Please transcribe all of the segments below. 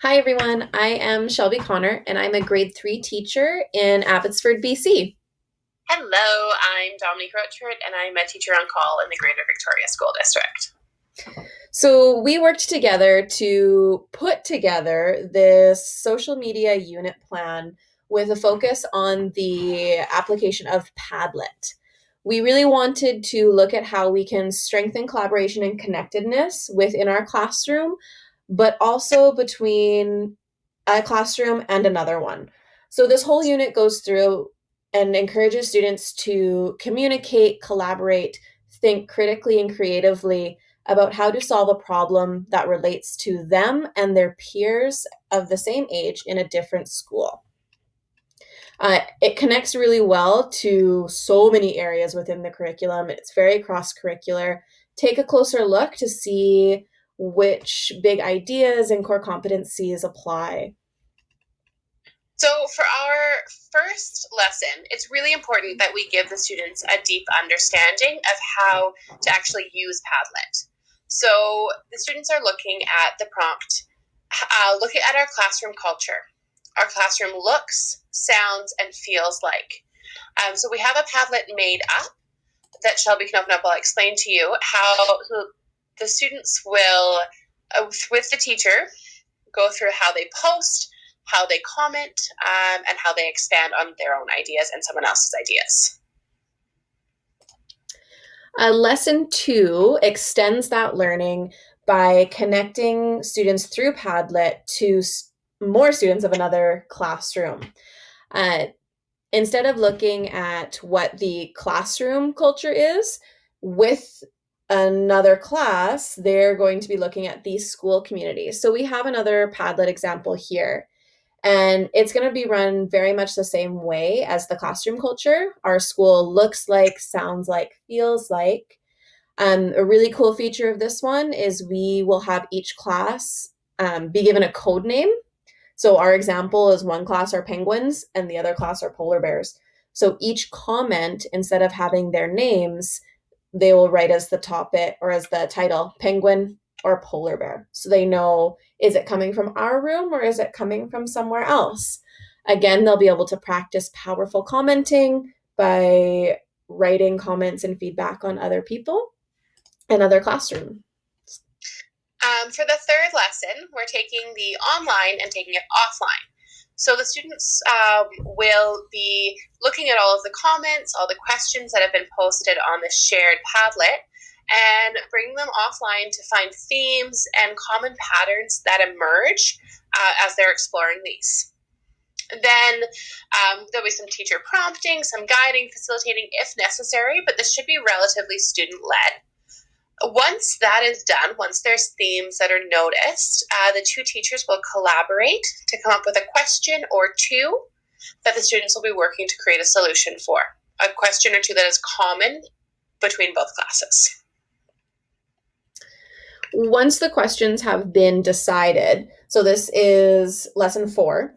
Hi everyone, I am Shelby Connor and I'm a grade 3 teacher in Abbotsford, BC. Hello, I'm Dominique Rochford, and I'm a teacher on call in the Greater Victoria School District. So, we worked together to put together this social media unit plan with a focus on the application of Padlet. We really wanted to look at how we can strengthen collaboration and connectedness within our classroom, but also between a classroom and another one. So, this whole unit goes through and encourages students to communicate, collaborate, think critically and creatively about how to solve a problem that relates to them and their peers of the same age in a different school. It connects really well to so many areas within the curriculum. It's very cross curricular. Take a closer look to see which big ideas and core competencies apply. So, for our first lesson, it's really important that we give the students a deep understanding of how to actually use Padlet. So, the students are looking at the prompt, looking at our classroom culture. Our classroom looks, sounds, and feels like. So, we have a Padlet made up that Shelby can open up. I'll explain to you how the students will, with the teacher, go through how they post, how they comment, and how they expand on their own ideas and someone else's ideas. Lesson 2 extends that learning by connecting students through Padlet to more students of another classroom. Uh, Instead of looking at what the classroom culture is with another class, they're going to be looking at the school community. So we have another Padlet example here. And it's going to be run very much the same way as the classroom culture. Our school looks like, sounds like, feels like. A really cool feature of this one is we will have each class be given a code name. So our example is one class are penguins and the other class are polar bears. So each comment, instead of having their names, they will write as the topic or as the title, penguin or polar bear. So they know, is it coming from our room or is it coming from somewhere else? Again, they'll be able to practice powerful commenting by writing comments and feedback on other people and other classrooms. For the third lesson, we're taking the online and taking it offline. So the students will be looking at all of the comments, all the questions that have been posted on the shared Padlet, and bringing them offline to find themes and common patterns that emerge as they're exploring these. Then there'll be some teacher prompting, some guiding, facilitating if necessary, but this should be relatively student led. Once that is done, once there's themes that are noticed, the two teachers will collaborate to come up with a question or two that the students will be working to create a solution for. A question or two that is common between both classes. Once the questions have been decided, so this is lesson 4,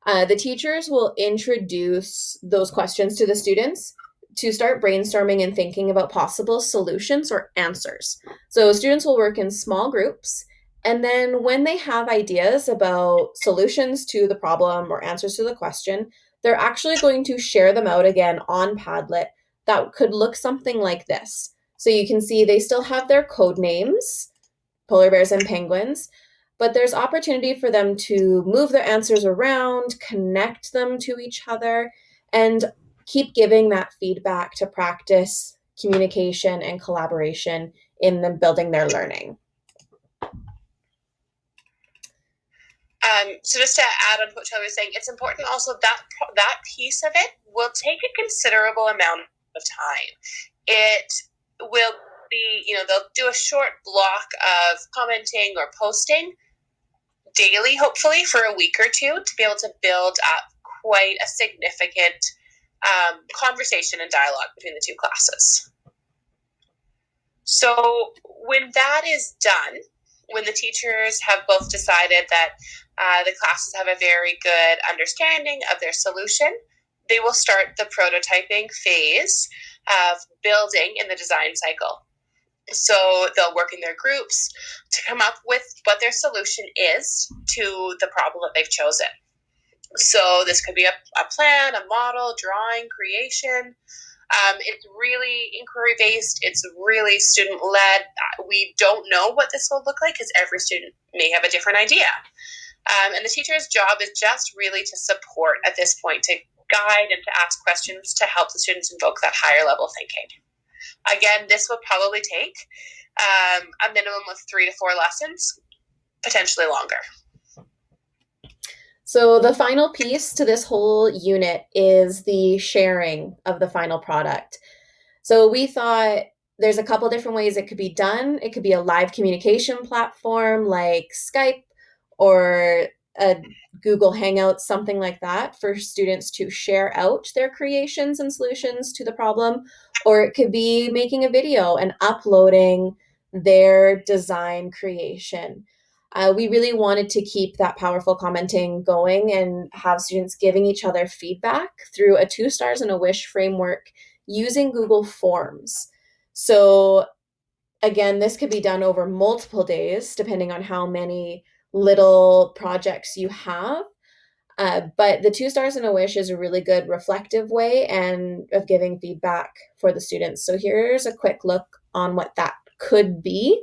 the teachers will introduce those questions to the students to start brainstorming and thinking about possible solutions or answers. So students will work in small groups. And then when they have ideas about solutions to the problem or answers to the question, they're actually going to share them out again on Padlet that could look something like this. So you can see they still have their code names, polar bears and penguins, but there's opportunity for them to move their answers around, connect them to each other, and keep giving that feedback to practice communication and collaboration in them building their learning. So just to add on what Shelby was saying, it's important also that that piece of it will take a considerable amount of time. It will be, they'll do a short block of commenting or posting daily, hopefully, for a week or two to be able to build up quite a significant conversation and dialogue between the two classes. So when that is done, when the teachers have both decided that the classes have a very good understanding of their solution, they will start the prototyping phase of building in the design cycle. So they'll work in their groups to come up with what their solution is to the problem that they've chosen. So this could be a plan, a model, drawing, creation. It's really inquiry based. It's really student led. We don't know what this will look like because every student may have a different idea. And the teacher's job is just really to support at this point, to guide and to ask questions to help the students invoke that higher level thinking. Again, this will probably take a minimum of 3 to 4 lessons, potentially longer. So the final piece to this whole unit is the sharing of the final product. So we thought there's a couple different ways it could be done. It could be a live communication platform like Skype or a Google Hangouts, something like that, for students to share out their creations and solutions to the problem. Or it could be making a video and uploading their design creation. We really wanted to keep that powerful commenting going and have students giving each other feedback through a 2 stars and a wish framework using Google Forms. So again, this could be done over multiple days, depending on how many little projects you have. But the 2 stars and a wish is a really good reflective way and of giving feedback for the students. So here's a quick look on what that could be.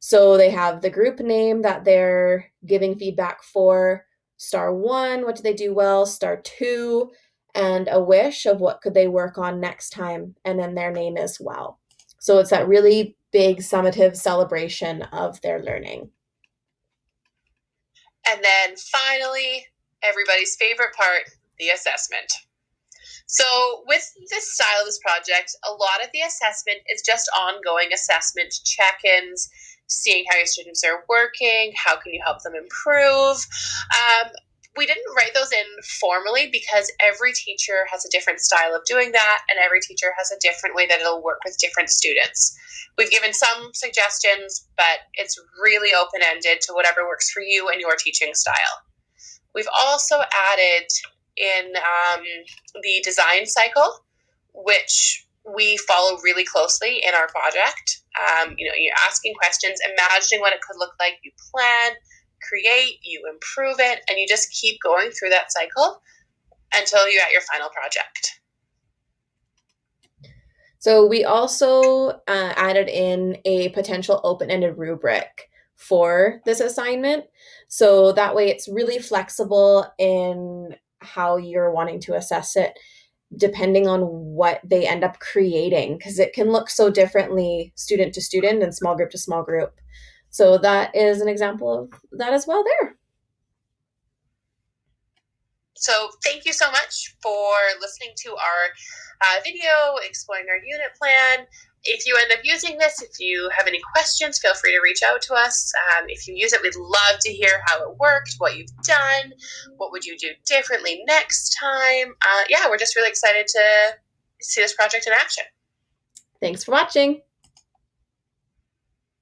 So they have the group name that they're giving feedback for. Star one, what did they do well? Star two, and a wish of what could they work on next time, and then their name as well. So it's that really big summative celebration of their learning. And then finally, everybody's favorite part, the assessment. So, with this style of this project, a lot of the assessment is just ongoing assessment, check ins, seeing how your students are working, how can you help them improve. We didn't write those in formally because every teacher has a different style of doing that, and every teacher has a different way that it'll work with different students. We've given some suggestions, but it's really open ended to whatever works for you and your teaching style. We've also added in the design cycle, which we follow really closely in our project. You're asking questions, imagining what it could look like. You plan, create, you improve it, and you just keep going through that cycle until you're at your final project. So we also added in a potential open-ended rubric for this assignment. So that way it's really flexible in how you're wanting to assess it, depending on what they end up creating, because it can look so differently student to student and small group to small group. So that is an example of that as well there. So thank you so much for listening to our video, exploring our unit plan. If you end up using this, if you have any questions, feel free to reach out to us. If you use it, we'd love to hear how it worked, what you've done, what would you do differently next time. We're just really excited to see this project in action. Thanks for watching.